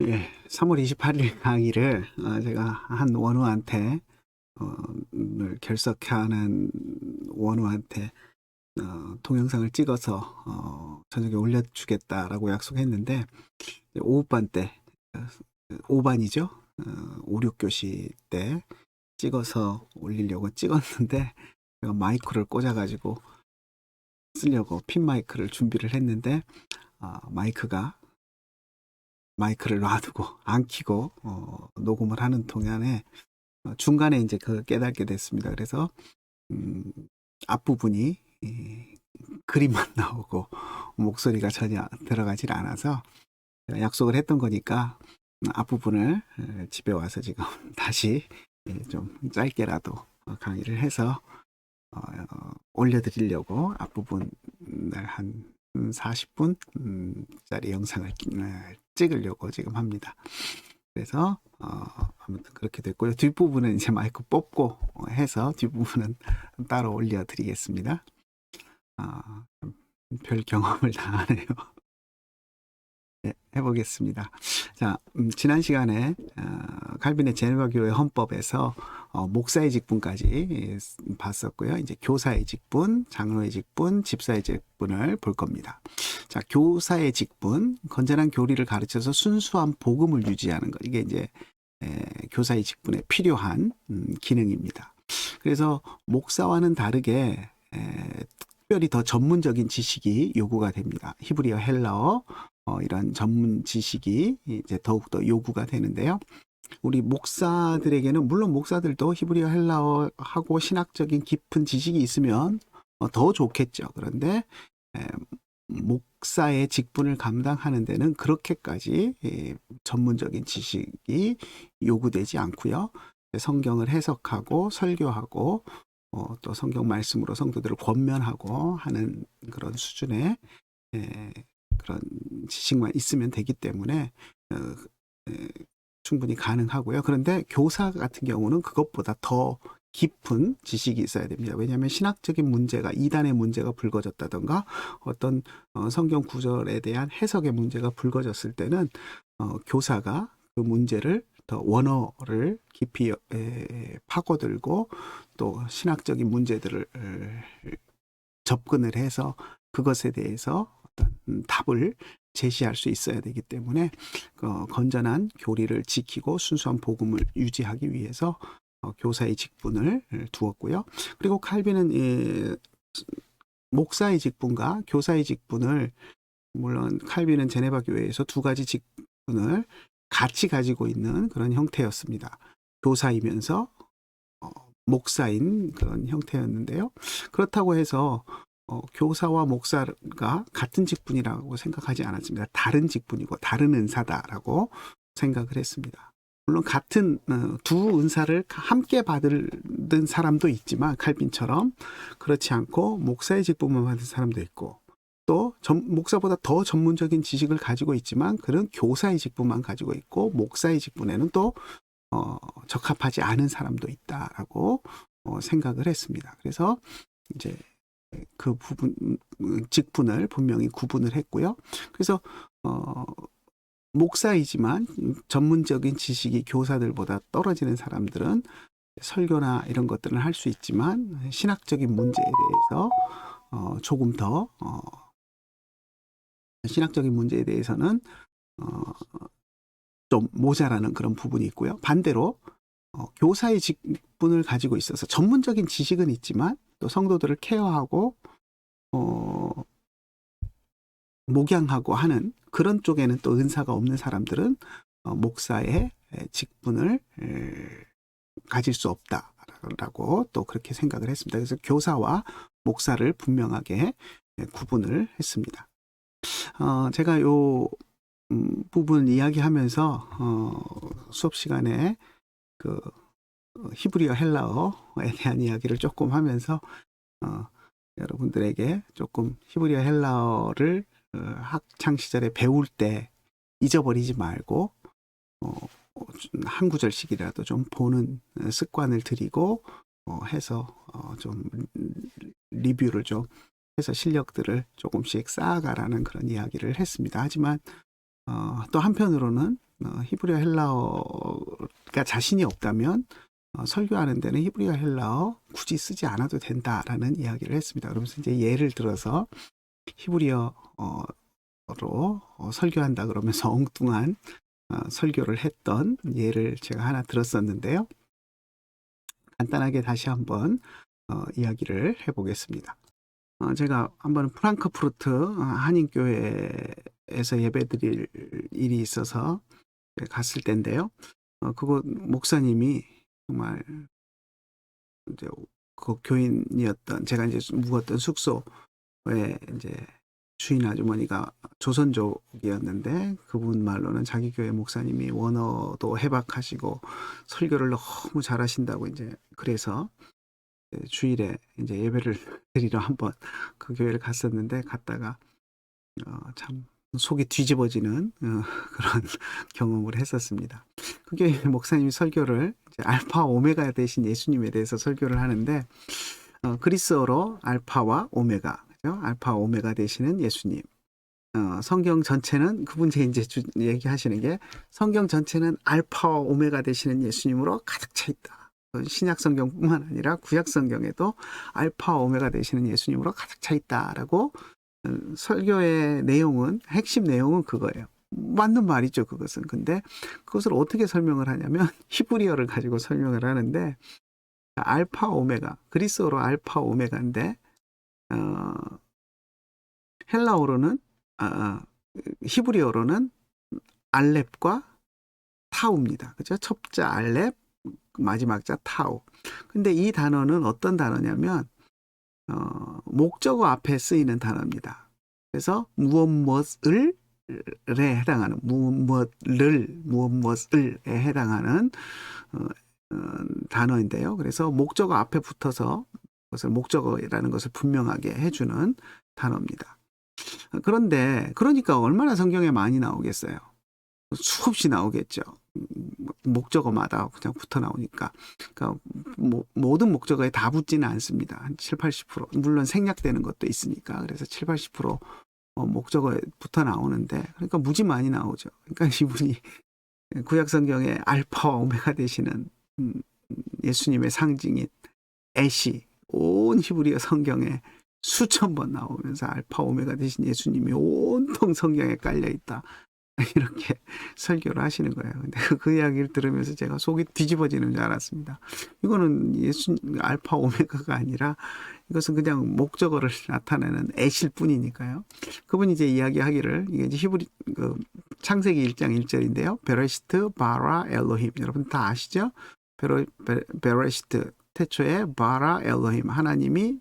예, 3월 28일 강의를 제가 한 원우한테 을 결석하는 원우한테 동영상을 찍어서 저녁에 올려주겠다라고 약속했는데 오후반 때 5반이죠. 5, 6교시 때 찍어서 올리려고 찍었는데 제가 마이크를 꽂아가지고 쓰려고 핀 마이크를 준비를 했는데 마이크를 놔두고 안 켜고 녹음을 하는 동안에 중간에 이제 그 깨닫게 됐습니다. 그래서 음, 앞부분이 그림만 나오고 목소리가 전혀 들어가질 않아서 제가 약속을 했던 거니까 앞부분을 집에 와서 지금 다시 좀 짧게라도 강의를 해서 올려드리려고 앞부분을 한 40분 짜리 영상을 찍으려고 지금 합니다. 그래서 아무튼 그렇게 됐고요. 뒷부분은 이제 마이크 뽑고 해서 뒷부분은 따로 올려드리겠습니다. 별 경험을 다 하네요. 네, 해보겠습니다. 자, 지난 시간에 칼빈의 제네바 교회 헌법에서 목사의 직분까지 봤었고요. 이제 교사의 직분, 장로의 직분, 집사의 직분을 볼 겁니다. 자, 교사의 직분, 건전한 교리를 가르쳐서 순수한 복음을 유지하는 것. 이게 이제 교사의 직분에 필요한 기능입니다. 그래서 목사와는 다르게 특별히 더 전문적인 지식이 요구가 됩니다. 히브리어, 헬라어 이런 전문 지식이 이제 더욱더 요구가 되는데요. 우리 목사들에게는 물론 목사들도 히브리어, 헬라어하고 신학적인 깊은 지식이 있으면 더 좋겠죠. 그런데 목사의 직분을 감당하는 데는 그렇게까지 전문적인 지식이 요구되지 않고요. 성경을 해석하고 설교하고 또 성경 말씀으로 성도들을 권면하고 하는 그런 수준의 그런 지식만 있으면 되기 때문에 충분히 가능하고요. 그런데 교사 같은 경우는 그것보다 더 깊은 지식이 있어야 됩니다. 왜냐하면 신학적인 문제가 이단의 문제가 불거졌다던가 어떤 성경 구절에 대한 해석의 문제가 불거졌을 때는 교사가 그 문제를 더 원어를 깊이 파고들고 또 신학적인 문제들을 접근을 해서 그것에 대해서 어떤 답을 제시할 수 있어야 되기 때문에 건전한 교리를 지키고 순수한 복음을 유지하기 위해서 교사의 직분을 두었고요. 그리고 칼빈은 목사의 직분과 교사의 직분을 물론 칼빈은 제네바 교회에서 두 가지 직분을 같이 가지고 있는 그런 형태였습니다. 교사이면서 목사인 그런 형태였는데요. 그렇다고 해서 교사와 목사가 같은 직분이라고 생각하지 않았습니다. 다른 직분이고 다른 은사다라고 생각을 했습니다. 물론 같은 두 은사를 함께 받은 사람도 있지만 칼빈처럼 그렇지 않고 목사의 직분만 받은 사람도 있고 또 목사보다 더 전문적인 지식을 가지고 있지만 그런 교사의 직분만 가지고 있고 목사의 직분에는 또 적합하지 않은 사람도 있다라고 생각을 했습니다. 그래서 이제 그 부분 직분을 분명히 구분을 했고요. 그래서 목사이지만 전문적인 지식이 교사들보다 떨어지는 사람들은 설교나 이런 것들은 할 수 있지만 신학적인 문제에 대해서 조금 더 신학적인 문제에 대해서는 좀 모자라는 그런 부분이 있고요. 반대로 교사의 직분을 가지고 있어서 전문적인 지식은 있지만 또 성도들을 케어하고 목양하고 하는 그런 쪽에는 또 은사가 없는 사람들은 목사의 직분을 가질 수 없다라고 또 그렇게 생각을 했습니다. 그래서 교사와 목사를 분명하게 구분을 했습니다. 제가 요 부분 이야기하면서 수업 시간에 그 히브리어 헬라어에 대한 이야기를 조금 하면서 여러분들에게 조금 히브리어 헬라어를 학창 시절에 배울 때 잊어버리지 말고 한 구절씩이라도 좀 보는 습관을 들이고 해서 좀 리뷰를 좀 해서 실력들을 조금씩 쌓아가라는 그런 이야기를 했습니다. 하지만 또 한편으로는 히브리어 헬라어가 자신이 없다면 설교하는 데는 히브리어 헬라어 굳이 쓰지 않아도 된다라는 이야기를 했습니다. 그러면서 이제 예를 들어서 히브리어로 설교한다 그러면서 엉뚱한 설교를 했던 예를 제가 하나 들었었는데요. 간단하게 다시 한번 이야기를 해보겠습니다. 제가 한번 프랑크푸르트 한인교회에서 예배드릴 일이 있어서 갔을 때인데요. 그곳 목사님이 정말 이제 그 교인이었던 제가 이제 묵었던 숙소에 이제 주인 아주머니가 조선족이었는데 그분 말로는 자기 교회 목사님이 원어도 해박하시고 설교를 너무 잘하신다고 이제 그래서 주일에 이제 예배를 드리러 한번 그 교회를 갔었는데 갔다가 참 속이 뒤집어지는 그런 경험을 했었습니다. 그 교회 목사님이 설교를 이제 알파 오메가 되신 예수님에 대해서 설교를 하는데 그리스어로 알파와 오메가, 그죠? 알파 오메가 되시는 예수님. 성경 전체는 그분 이제 얘기하시는 게 성경 전체는 알파와 오메가 되시는 예수님으로 가득 차 있다. 신약 성경뿐만 아니라 구약 성경에도 알파 오메가 되시는 예수님으로 가득 차 있다라고 설교의 내용은 핵심 내용은 그거예요. 맞는 말이죠, 그것은. 근데 그것을 어떻게 설명을 하냐면 히브리어를 가지고 설명을 하는데 알파 오메가, 그리스어로 알파 오메가인데 헬라어로는 히브리어로는 알렙과 타우입니다. 그죠? 첩자 알렙, 마지막 자 타우. 근데 이 단어는 어떤 단어냐면 목적어 앞에 쓰이는 단어입니다. 그래서 무엇무엇을에 해당하는 무엇무엇을에 해당하는 단어인데요. 그래서 목적어 앞에 붙어서 그것을 목적어라는 것을 분명하게 해주는 단어입니다. 그런데 그러니까 얼마나 성경에 많이 나오겠어요. 수없이 나오겠죠. 목적어마다 그냥 붙어 나오니까. 그러니까 모든 목적어에 다 붙지는 않습니다. 한 7, 80%. 물론 생략되는 것도 있으니까. 그래서 7, 80% 목적어에 붙어 나오는데 그러니까 무지 많이 나오죠. 그러니까 이분이 구약 성경의 알파와 오메가 되시는 예수님의 상징인 애시 온 히브리어 성경에 수천 번 나오면서 알파 오메가 되신 예수님이 온통 성경에 깔려 있다. 이렇게 설교를 하시는 거예요. 근데 그 이야기를 들으면서 제가 속이 뒤집어지는 줄 알았습니다. 이거는 알파 오메가가 아니라 이것은 그냥 목적어를 나타내는 애실 뿐이니까요. 그분이 이제 이야기하기를 이게 이제 히브리 창세기 1장 1절인데요. 베레시트 바라 엘로힘, 여러분 다 아시죠? 베레시트 태초에 바라 엘로힘, 하나님이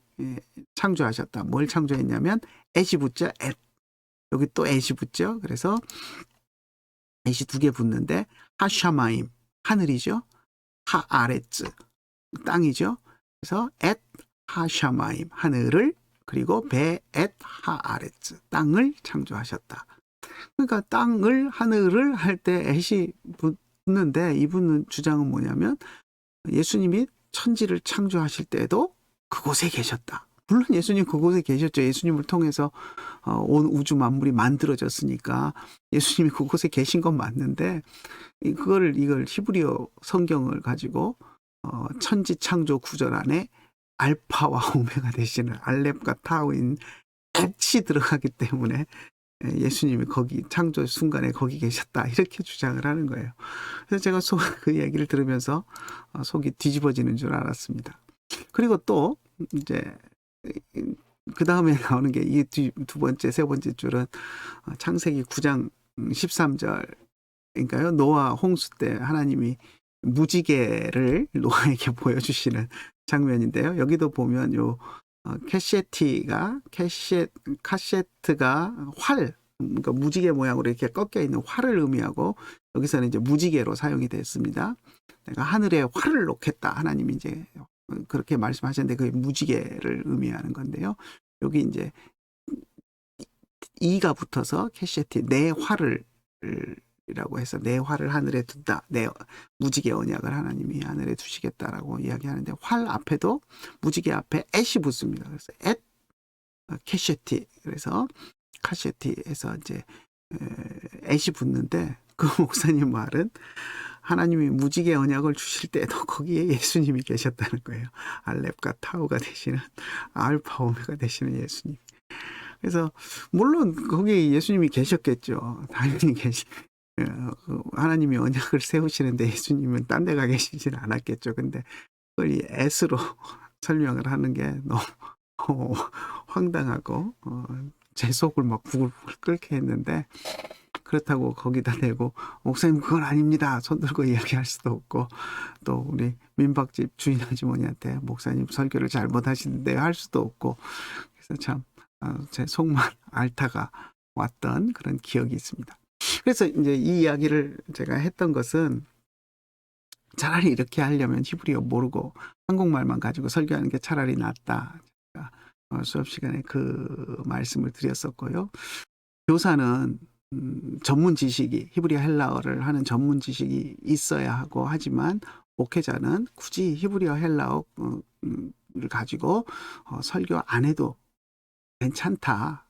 창조하셨다. 뭘 창조했냐면 애시 붙죠. 여기 또 애시 붙죠. 그래서 애시 두 개 붙는데 하샤마임, 하늘이죠. 하아레츠, 땅이죠. 그래서 엣 하샤마임, 하늘을, 그리고 베 엣 하아레츠, 땅을 창조하셨다. 그러니까 땅을, 하늘을 할 때 엣이 붙는데 이분 주장은 뭐냐면 예수님이 천지를 창조하실 때도 그곳에 계셨다. 물론 예수님 그곳에 계셨죠. 예수님을 통해서 온 우주 만물이 만들어졌으니까 예수님이 그곳에 계신 건 맞는데 이걸 히브리어 성경을 가지고 천지 창조 구절 안에 알파와 오메가 되시는 알렙과 타우인 엣이 들어가기 때문에 예수님이 거기 창조 순간에 거기 계셨다 이렇게 주장을 하는 거예요. 그래서 제가 그 얘기를 들으면서 속이 뒤집어지는 줄 알았습니다. 그리고 또 이제 그 다음에 나오는 게 이 두 번째, 세 번째 줄은 창세기 9장 13절인가요? 노아 홍수 때 하나님이 무지개를 노아에게 보여주시는 장면인데요. 여기도 보면 요 카세트가 활, 그러니까 무지개 모양으로 이렇게 꺾여 있는 활을 의미하고 여기서는 이제 무지개로 사용이 됐습니다. 내가 하늘에 활을 놓겠다. 하나님이 이제 그렇게 말씀하셨는데 그게 무지개를 의미하는 건데요. 여기 이제 이가 붙어서 캐시티 내 활을 이라고 해서 내 활을 하늘에 둔다. 내 무지개 언약을 하나님이 하늘에 두시겠다라고 이야기하는데 활 앞에도 무지개 앞에 엣이 붙습니다. 그래서 엣 캐시티, 그래서 카시티에서 이제 엣이 붙는데 그 목사님 말은 하나님이 무지개 언약을 주실 때도 거기에 예수님이 계셨다는 거예요. 알렙과 타우가 되시는, 알파 오메가 되시는 예수님. 그래서 물론 거기에 예수님이 계셨겠죠. 당연히 하나님이 언약을 세우시는데 예수님은 딴 데 가 계시진 않았겠죠. 근데 그걸 이 S로 설명을 하는 게 너무 황당하고 제 속을 막 부글부글 끓게 했는데, 그렇다고 거기다 대고 목사님 그건 아닙니다 손 들고 이야기할 수도 없고, 또 우리 민박집 주인 아주머니한테 목사님 설교를 잘못하시는데 할 수도 없고, 그래서 참 제 속만 앓다가 왔던 그런 기억이 있습니다. 그래서 이제 이 이야기를 제가 했던 것은, 차라리 이렇게 하려면 히브리어 모르고 한국말만 가지고 설교하는 게 차라리 낫다. 제가 수업 시간에 그 말씀을 드렸었고요. 교사는 전문 지식이, 히브리어 헬라어를 하는 전문 지식이 있어야 하고, 하지만 목회자는 굳이 히브리어 헬라어를 가지고 설교 안 해도 괜찮다.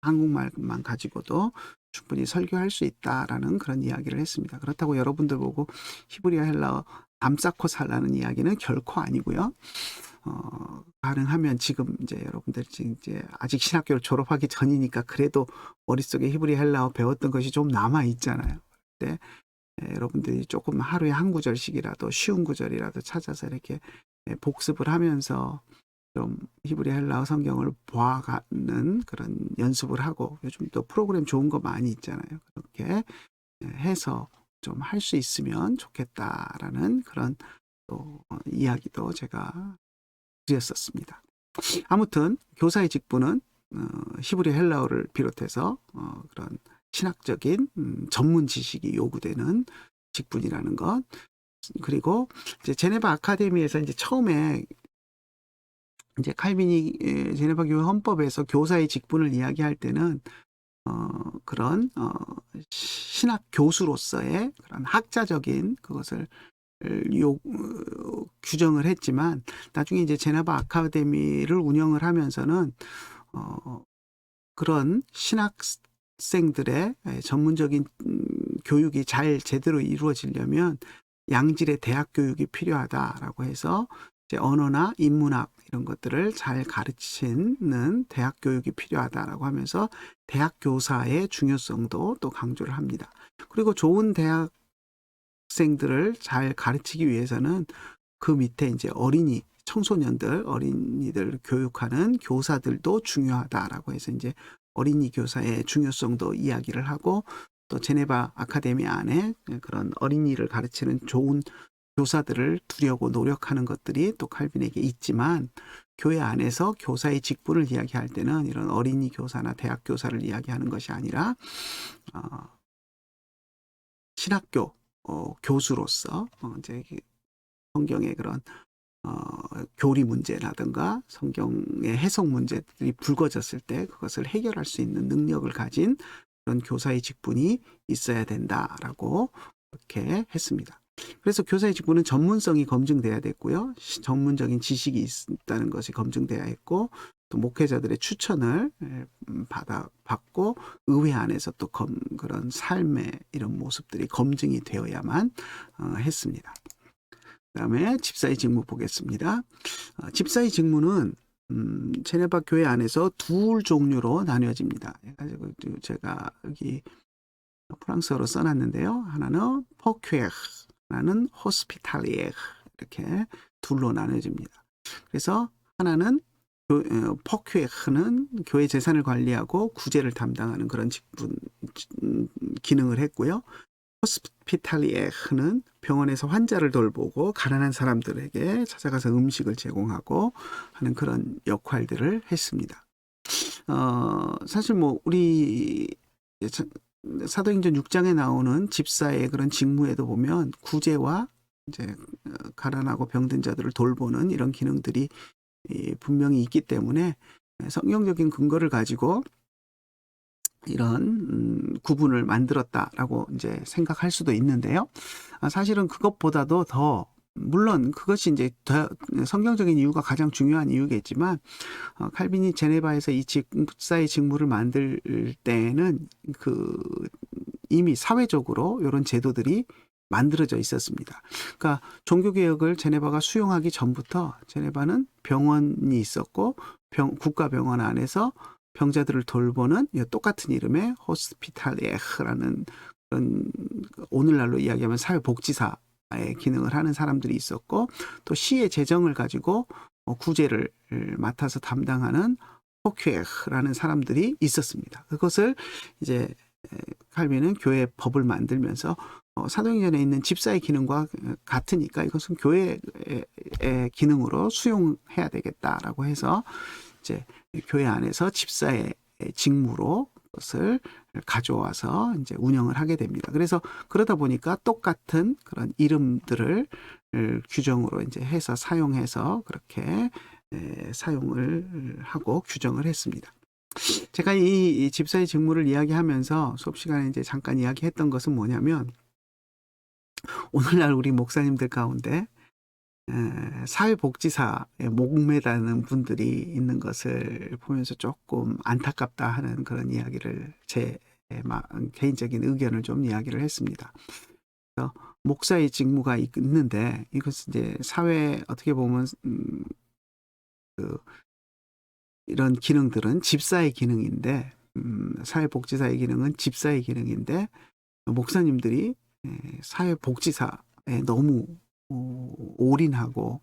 한국말만 가지고도 충분히 설교할 수 있다라는 그런 이야기를 했습니다. 그렇다고 여러분들 보고 히브리어 헬라어 담 쌓고 살라는 이야기는 결코 아니고요. 가능하면 지금 이제 여러분들 이제 아직 신학교를 졸업하기 전이니까 그래도 머릿속에 히브리 헬라어 배웠던 것이 좀 남아 있잖아요. 근데 여러분들이 조금 하루에 한 구절씩이라도, 쉬운 구절이라도 찾아서 이렇게 복습을 하면서 좀 히브리 헬라어 성경을 보아가는 그런 연습을 하고, 요즘 또 프로그램 좋은 거 많이 있잖아요. 그렇게 해서 좀 할 수 있으면 좋겠다라는 그런 또 이야기도 제가 드렸었습니다. 아무튼 교사의 직분은 히브리 헬라어를 비롯해서 그런 신학적인 전문 지식이 요구되는 직분이라는 것. 그리고 이제 제네바 아카데미에서 이제 처음에 이제 칼빈이 제네바 교회 헌법에서 교사의 직분을 이야기할 때는 그런 신학 교수로서의 그런 학자적인 그것을 규정을 했지만, 나중에 이제 제네바 아카데미를 운영을 하면서는 그런 신학생들의 전문적인 교육이 잘 제대로 이루어지려면 양질의 대학 교육이 필요하다라고 해서 이제 언어나 인문학 이런 것들을 잘 가르치는 대학 교육이 필요하다라고 하면서 대학 교사의 중요성도 또 강조를 합니다. 그리고 좋은 대학생들을 잘 가르치기 위해서는 그 밑에 이제 어린이, 청소년들, 어린이들 교육하는 교사들도 중요하다라고 해서 이제 어린이 교사의 중요성도 이야기를 하고, 또 제네바 아카데미 안에 그런 어린이를 가르치는 좋은 교사들을 두려고 노력하는 것들이 또 칼빈에게 있지만, 교회 안에서 교사의 직분을 이야기할 때는 이런 어린이 교사나 대학 교사를 이야기하는 것이 아니라 신학교 교수로서 이제 성경의 그런 교리 문제라든가 성경의 해석 문제들이 불거졌을 때 그것을 해결할 수 있는 능력을 가진 그런 교사의 직분이 있어야 된다라고 그렇게 했습니다. 그래서 교사의 직분은 전문성이 검증돼야 됐고요. 전문적인 지식이 있다는 것이 검증돼야 했고, 또 목회자들의 추천을 받고 의회 안에서 또 그런 삶의 이런 모습들이 검증이 되어야만 했습니다. 그 다음에 집사의 직무 보겠습니다. 집사의 직무는 제네바 교회 안에서 둘 종류로 나뉘어집니다. 그래서 제가 여기 프랑스어로 써놨는데요. 하나는 포큐에르, 하나는 호스피탈리에르, 이렇게 둘로 나눠집니다. 그래서 하나는 포큐에르는 교회 재산을 관리하고 구제를 담당하는 그런 직분 기능을 했고요. 호스피탈리에르는 병원에서 환자를 돌보고 가난한 사람들에게 찾아가서 음식을 제공하고 하는 그런 역할들을 했습니다. 사실 뭐 우리 사도행전 6장에 나오는 집사의 그런 직무에도 보면 구제와 이제 가난하고 병든 자들을 돌보는 이런 기능들이 분명히 있기 때문에 성경적인 근거를 가지고 이런 구분을 만들었다라고 이제 생각할 수도 있는데요. 사실은 그것보다도 더, 물론 그것이 이제 더 성경적인 이유가 가장 중요한 이유겠지만, 칼빈이 제네바에서 이 집사의 직무를 만들 때는 그 이미 사회적으로 이런 제도들이 만들어져 있었습니다. 그러니까 종교개혁을 제네바가 수용하기 전부터 제네바는 병원이 있었고 국가병원 안에서 병자들을 돌보는 똑같은 이름의 호스피탈에흐라는 그런 오늘날로 이야기하면 사회복지사의 기능을 하는 사람들이 있었고 또 시의 재정을 가지고 구제를 맡아서 담당하는 호큐에흐라는 사람들이 있었습니다. 그것을 이제 칼빈은 교회 법을 만들면서 사도행전에 있는 집사의 기능과 같으니까 이것은 교회의 기능으로 수용해야 되겠다라고 해서 이제 교회 안에서 집사의 직무로 그것을 가져와서 이제 운영을 하게 됩니다. 그래서 그러다 보니까 똑같은 그런 이름들을 규정으로 이제 해서 사용해서 그렇게 사용을 하고 규정을 했습니다. 제가 이 집사의 직무를 이야기하면서 수업 시간에 이제 잠깐 이야기했던 것은 뭐냐면 오늘날 우리 목사님들 가운데 사회복지사에 목매다는 분들이 있는 것을 보면서 조금 안타깝다 하는 그런 이야기를 제 개인적인 의견을 좀 이야기를 했습니다. 그래서 목사의 직무가 있는데 이것은 이제 사회 어떻게 보면 이런 기능들은 집사의 기능인데 사회복지사의 기능은 집사의 기능인데 목사님들이 사회복지사에 너무 올인하고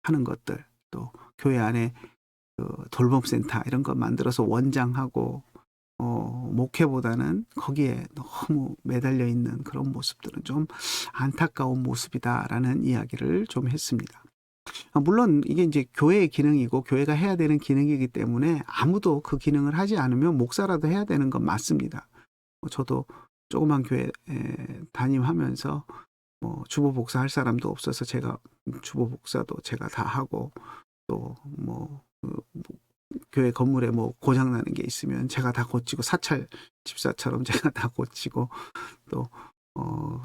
하는 것들 또 교회 안에 돌봄센터 이런 거 만들어서 원장하고 목회보다는 거기에 너무 매달려 있는 그런 모습들은 좀 안타까운 모습이다라는 이야기를 좀 했습니다. 물론 이게 이제 교회의 기능이고 교회가 해야 되는 기능이기 때문에 아무도 그 기능을 하지 않으면 목사라도 해야 되는 건 맞습니다. 저도 조그만 교회 담임하면서 주보 복사 할 사람도 없어서 제가 주보 복사도 제가 다 하고 또 교회 건물에 고장 나는 게 있으면 제가 다 고치고 사찰 집사처럼 제가 다 고치고 또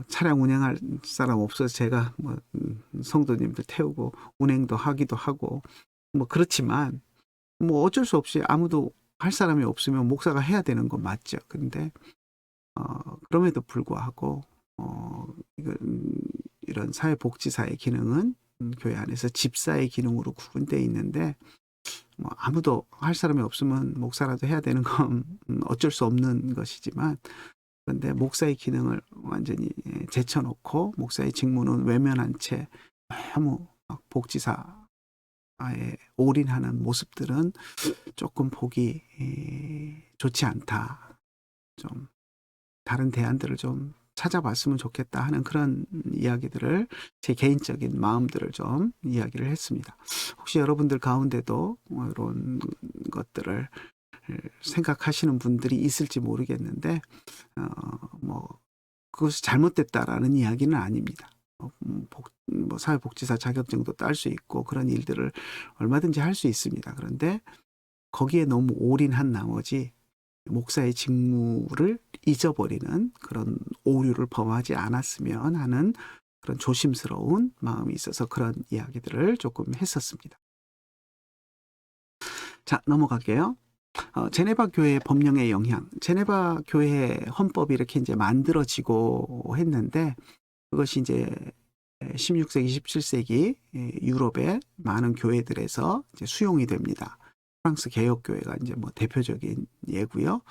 차량 운행할 사람 없어서 제가 성도님들 태우고 운행도 하기도 하고 그렇지만 어쩔 수 없이 아무도 할 사람이 없으면 목사가 해야 되는 건 맞죠. 근데 그럼에도 불구하고 이런 사회복지사의 기능은 교회 안에서 집사의 기능으로 구분되어 있는데 아무도 할 사람이 없으면 목사라도 해야 되는 건 어쩔 수 없는 것이지만 그런데 목사의 기능을 완전히 제쳐놓고 목사의 직무는 외면한 채 너무 복지사에 올인하는 모습들은 조금 보기 좋지 않다. 좀 다른 대안들을 좀 찾아봤으면 좋겠다 하는 그런 이야기들을 제 개인적인 마음들을 좀 이야기를 했습니다. 혹시 여러분들 가운데도 이런 것들을 생각하시는 분들이 있을지 모르겠는데 그것이 잘못됐다라는 이야기는 아닙니다. 사회복지사 자격증도 딸 수 있고 그런 일들을 얼마든지 할 수 있습니다. 그런데 거기에 너무 올인한 나머지 목사의 직무를 잊어버리는 그런 오류를 범하지 않았으면 하는 그런 조심스러운 마음이 있어서 그런 이야기들을 조금 했었습니다. 자, 넘어갈게요. 제네바 교회 법령의 영향. 제네바 교회 헌법이 이렇게 이제 만들어지고 했는데 그것이 이제 16세기, 17세기 유럽의 많은 교회들에서 이제 수용이 됩니다. 프랑스 개혁교회가 이제 대표적인 예고요.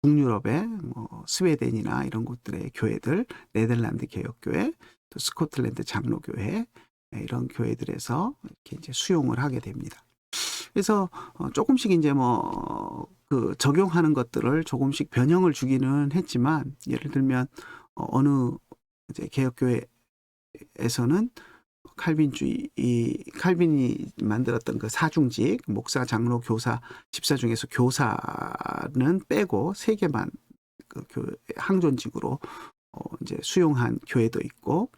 북유럽의 스웨덴이나 이런 곳들의 교회들, 네덜란드 개혁교회, 또 스코틀랜드 장로교회 이런 교회들에서 이렇게 이제 수용을 하게 됩니다. 그래서 조금씩 이제 그 적용하는 것들을 조금씩 변형을 주기는 했지만 예를 들면 어느 이제 개혁교회에서는 칼빈이 만들었던 그 사중직, 목사, 장로, 교사, 집사 중에서 교사는 빼고 3개만 그 항존직으로 이제 수용한 교회도 있고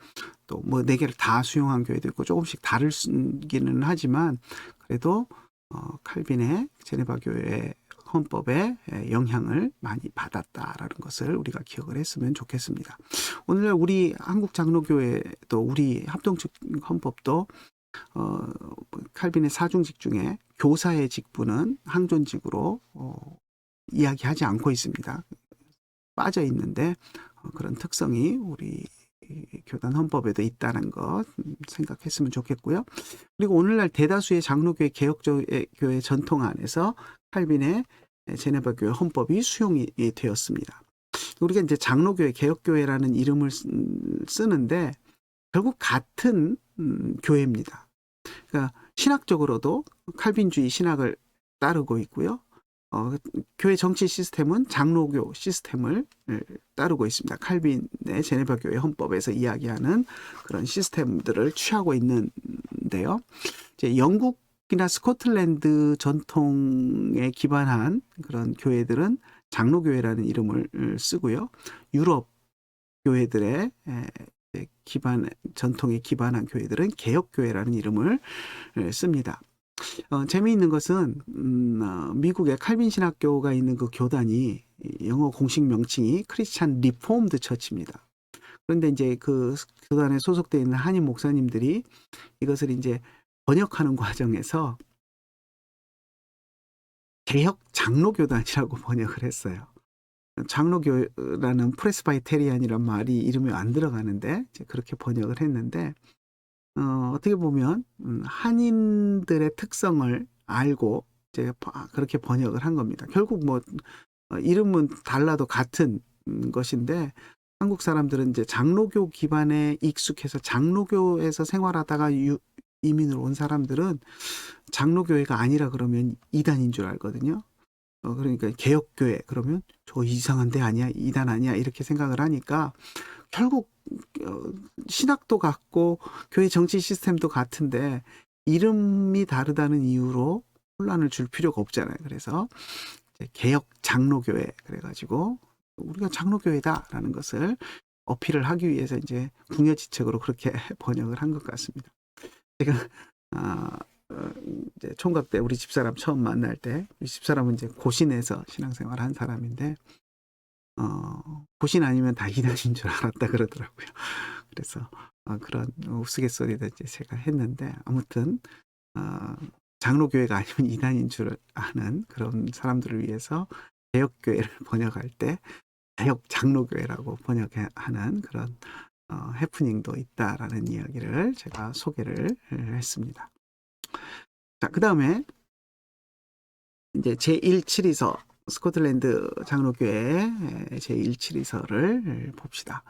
또 4개를 다 수용한 교회도 있고 조금씩 다르기는 하지만 그래도 칼빈의 제네바 교회의 헌법에 영향을 많이 받았다라는 것을 우리가 기억을 했으면 좋겠습니다. 오늘날 우리 한국 장로교회도 우리 합동측 헌법도 칼빈의 사중직 중에 교사의 직분은 항존직으로 이야기하지 않고 있습니다. 빠져 있는데 그런 특성이 우리 교단 헌법에도 있다는 것 생각했으면 좋겠고요. 그리고 오늘날 대다수의 장로교회 개혁교회 전통 안에서 칼빈의 제네바 교회 헌법이 수용이 되었습니다. 우리가 이제 장로교회 개혁교회라는 이름을 쓰는데 결국 같은 교회입니다. 그러니까 신학적으로도 칼빈주의 신학을 따르고 있고요. 교회 정치 시스템은 장로교 시스템을 따르고 있습니다. 칼빈의 제네바 교회 헌법에서 이야기하는 그런 시스템들을 취하고 있는데요. 이제 영국이나 스코틀랜드 전통에 기반한 그런 교회들은 장로교회라는 이름을 쓰고요. 유럽 교회들의 전통에 기반한 교회들은 개혁교회라는 이름을 씁니다. 재미있는 것은 미국의 칼빈 신학교가 있는 그 교단이 영어 공식 명칭이 크리스찬 리폼드 처치입니다. 그런데 이제 그 교단에 소속되어 있는 한인 목사님들이 이것을 이제 번역하는 과정에서 개혁 장로교단이라고 번역을 했어요. 장로교라는 프레스바이테리안이란 말이 이름에 안 들어가는데 이제 그렇게 번역을 했는데 어떻게 보면 한인들의 특성을 알고 이제 그렇게 번역을 한 겁니다. 결국 뭐 이름은 달라도 같은 것인데 한국 사람들은 이제 장로교 기반에 익숙해서 장로교에서 생활하다가 이민을 온 사람들은 장로교회가 아니라 그러면 이단인 줄 알거든요. 그러니까 개혁교회 그러면 저 이상한 데 아니야, 이단 아니야 이렇게 생각을 하니까 결국 신학도 같고 교회 정치 시스템도 같은데 이름이 다르다는 이유로 혼란을 줄 필요가 없잖아요. 그래서 개혁 장로교회 그래가지고 우리가 장로교회다라는 것을 어필을 하기 위해서 이제 궁여지책으로 그렇게 번역을 한 것 같습니다. 제가 이제 총각 때 우리 집사람 처음 만날 때 우리 집사람은 이제 고신에서 신앙생활 한 사람인데 고신 아니면 다 이단인 줄 알았다 그러더라고요. 그래서 그런 우스갯소리도 이제 제가 했는데 아무튼 장로교회가 아니면 이단인 줄 아는 그런 사람들을 위해서 개혁교회를 번역할 때 개혁 장로교회라고 번역하는 그런 해프닝도 있다라는 이야기를 제가 소개를 했습니다. 자, 그 다음에 이제 제1칠의서 스코틀랜드 장로교회 제1칠의서를 봅시다.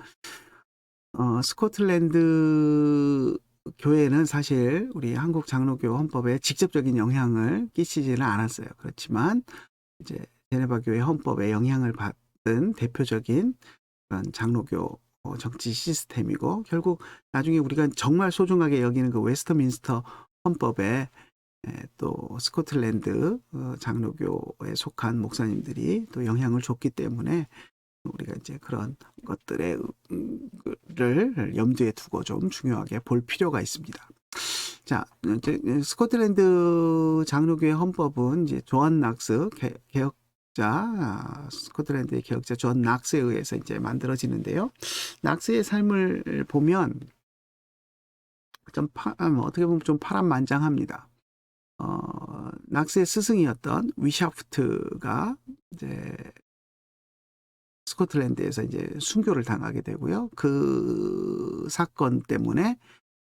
스코틀랜드 교회는 사실 우리 한국 장로교 헌법에 직접적인 영향을 끼치지는 않았어요. 그렇지만 이제 제네바 교회 헌법에 영향을 받은 대표적인 그런 장로교 정치 시스템이고 결국 나중에 우리가 정말 소중하게 여기는 그 웨스트민스터 헌법에 또 스코틀랜드 장로교에 속한 목사님들이 또 영향을 줬기 때문에 우리가 이제 그런 것들을 염두에 두고 좀 중요하게 볼 필요가 있습니다. 자, 이제 스코틀랜드 장로교회 헌법은 이제 존 낙스 개혁자, 스코틀랜드의 개혁자 존 낙스에 의해서 이제 만들어지는데요. 낙스의 삶을 보면 좀 어떻게 보면 좀 파란만장합니다. 낙스의 스승이었던 위샤프트가 이제 스코틀랜드에서 이제 순교를 당하게 되고요. 그 사건 때문에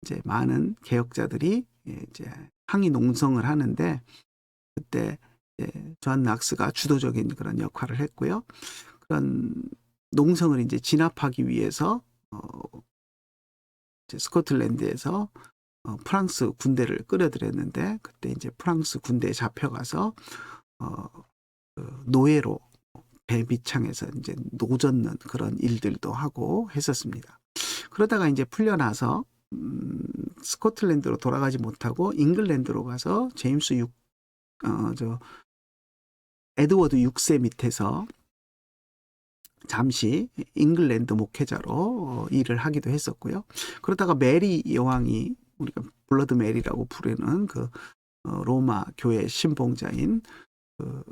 이제 많은 개혁자들이 이제 항의 농성을 하는데 그때 존 낙스가 주도적인 그런 역할을 했고요. 그런 농성을 이제 진압하기 위해서 이제 스코틀랜드에서 프랑스 군대를 끌어들였는데 그때 이제 프랑스 군대에 잡혀가서 그 노예로 배 밑창에서 이제 노젓는 그런 일들도 하고 했었습니다. 그러다가 이제 풀려나서 스코틀랜드로 돌아가지 못하고 잉글랜드로 가서 에드워드 6세 밑에서 잠시 잉글랜드 목회자로 일을 하기도 했었고요. 그러다가 메리 여왕이 우리가 블러드 메리라고 부르는 그 로마 교회 신봉자인 그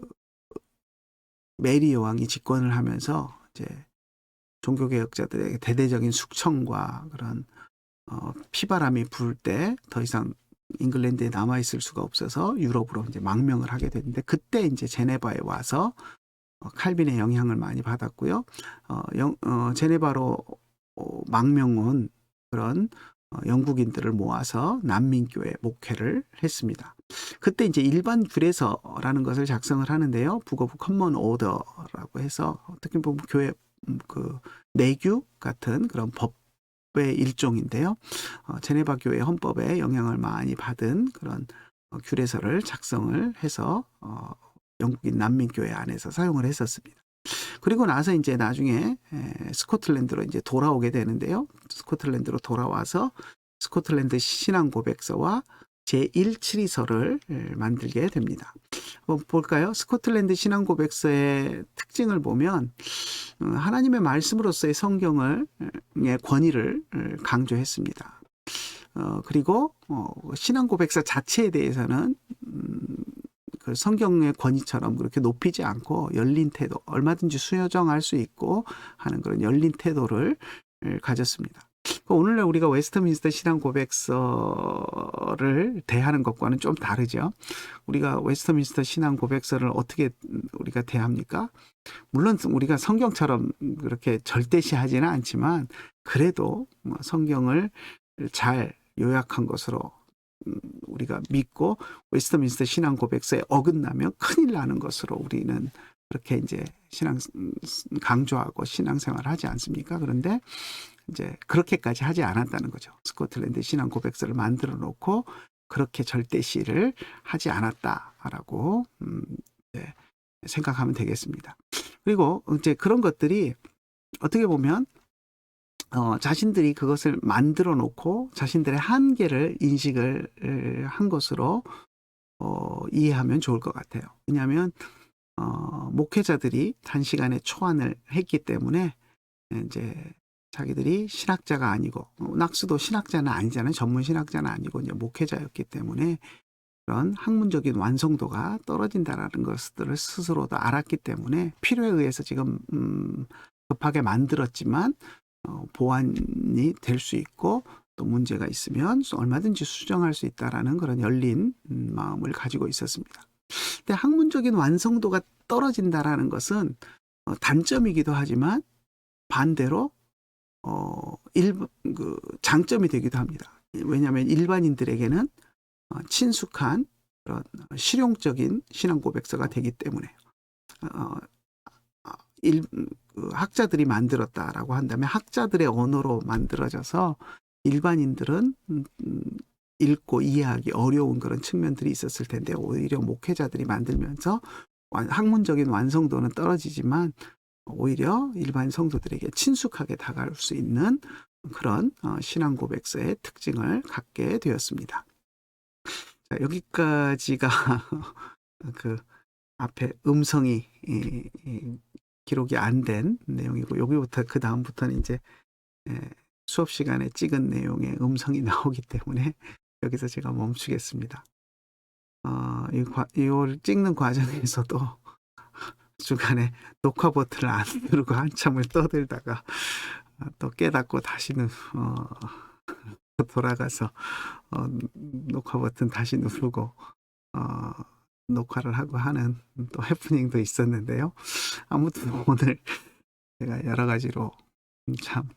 메리 여왕이 집권을 하면서 이제 종교개혁자들에게 대대적인 숙청과 그런 피바람이 불 때 더 이상 잉글랜드에 남아 있을 수가 없어서 유럽으로 이제 망명을 하게 됐는데 그때 이제 제네바에 와서 칼빈의 영향을 많이 받았고요. 제네바로 망명 온 그런 영국인들을 모아서 난민교회 목회를 했습니다. 그때 이제 일반 규례서라는 것을 작성을 하는데요. 북 오브 커먼 오더라고 해서 어떻게 보면 교회 그 내규 같은 그런 법의 일종인데요. 제네바 교회 헌법에 영향을 많이 받은 그런 규례서를 작성을 해서 영국인 난민교회 안에서 사용을 했었습니다. 그리고 나서 이제 나중에 스코틀랜드로 이제 돌아오게 되는데요. 스코틀랜드로 돌아와서 스코틀랜드 신앙 고백서와 제1치리서를 만들게 됩니다. 한번 볼까요? 스코틀랜드 신앙 고백서의 특징을 보면 하나님의 말씀으로서의 성경의 권위를 강조했습니다. 그리고 신앙 고백서 자체에 대해서는 그 성경의 권위처럼 그렇게 높이지 않고 열린 태도, 얼마든지 수여정할 수 있고 하는 그런 열린 태도를 가졌습니다. 오늘날 우리가 웨스트민스터 신앙 고백서를 대하는 것과는 좀 다르죠. 우리가 웨스트민스터 신앙 고백서를 어떻게 우리가 대합니까? 물론 우리가 성경처럼 그렇게 절대시하지는 않지만 그래도 성경을 잘 요약한 것으로 우리가 믿고 웨스트민스터 신앙 고백서에 어긋나면 큰일 나는 것으로 우리는 그렇게 이제 신앙 강조하고 신앙생활을 하지 않습니까? 그런데 이제 그렇게까지 하지 않았다는 거죠. 스코틀랜드 신앙 고백서를 만들어 놓고 그렇게 절대시를 하지 않았다라고 이제 생각하면 되겠습니다. 그리고 이제 그런 것들이 어떻게 보면 자신들이 그것을 만들어 놓고 자신들의 한계를 인식을 한 것으로 이해하면 좋을 것 같아요. 왜냐하면 목회자들이 단시간에 초안을 했기 때문에 이제 자기들이 신학자가 아니고 낙스도 신학자는 아니잖아요. 전문 신학자는 아니고 이제 목회자였기 때문에 그런 학문적인 완성도가 떨어진다라는 것들을 스스로도 알았기 때문에 필요에 의해서 지금 급하게 만들었지만 보완이 될 수 있고 또 문제가 있으면 얼마든지 수정할 수 있다라는 그런 열린 마음을 가지고 있었습니다. 근데 학문적인 완성도가 떨어진다라는 것은 단점이기도 하지만 반대로 장점이 되기도 합니다. 왜냐하면 일반인들에게는 친숙한 그런 실용적인 신앙 고백서가 되기 때문에 학자들이 만들었다라고 한다면 학자들의 언어로 만들어져서 일반인들은 읽고 이해하기 어려운 그런 측면들이 있었을 텐데 오히려 목회자들이 만들면서 학문적인 완성도는 떨어지지만 오히려 일반 성도들에게 친숙하게 다가올 수 있는 그런 신앙 고백서의 특징을 갖게 되었습니다. 자, 여기까지가 그 앞에 음성이 기록이 안 된 내용이고 여기부터 그 다음부터는 이제 수업 시간에 찍은 내용의 음성이 나오기 때문에 여기서 제가 멈추겠습니다. 이걸 찍는 과정에서도 중간에 녹화 버튼을 안 누르고 한참을 떠들다가 또 깨닫고 다시는 돌아가서 녹화 버튼 다시 누르고 녹화를 하고 하는 또 해프닝도 있었는데요. 아무튼 오늘 제가 여러 가지로 참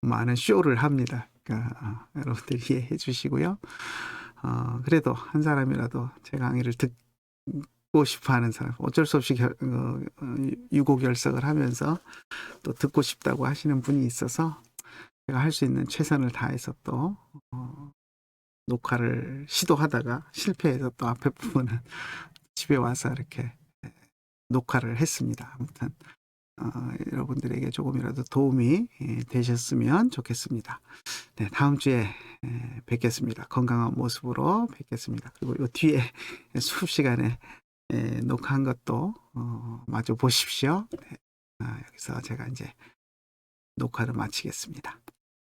많은 쇼를 합니다. 그러니까 여러분들 이해해 주시고요. 그래도 한 사람이라도 제 강의를 듣고 싶어하는 사람, 어쩔 수 없이 유고결석을 하면서 또 듣고 싶다고 하시는 분이 있어서 제가 할 수 있는 최선을 다해서 또 녹화를 시도하다가 실패해서 또 앞에 부분은 집에 와서 이렇게 녹화를 했습니다. 아무튼 여러분들에게 조금이라도 도움이 되셨으면 좋겠습니다. 네, 다음 주에 뵙겠습니다. 건강한 모습으로 뵙겠습니다. 그리고 이 뒤에 수업 시간에 녹화한 것도 마저 보십시오. 네, 여기서 제가 이제 녹화를 마치겠습니다.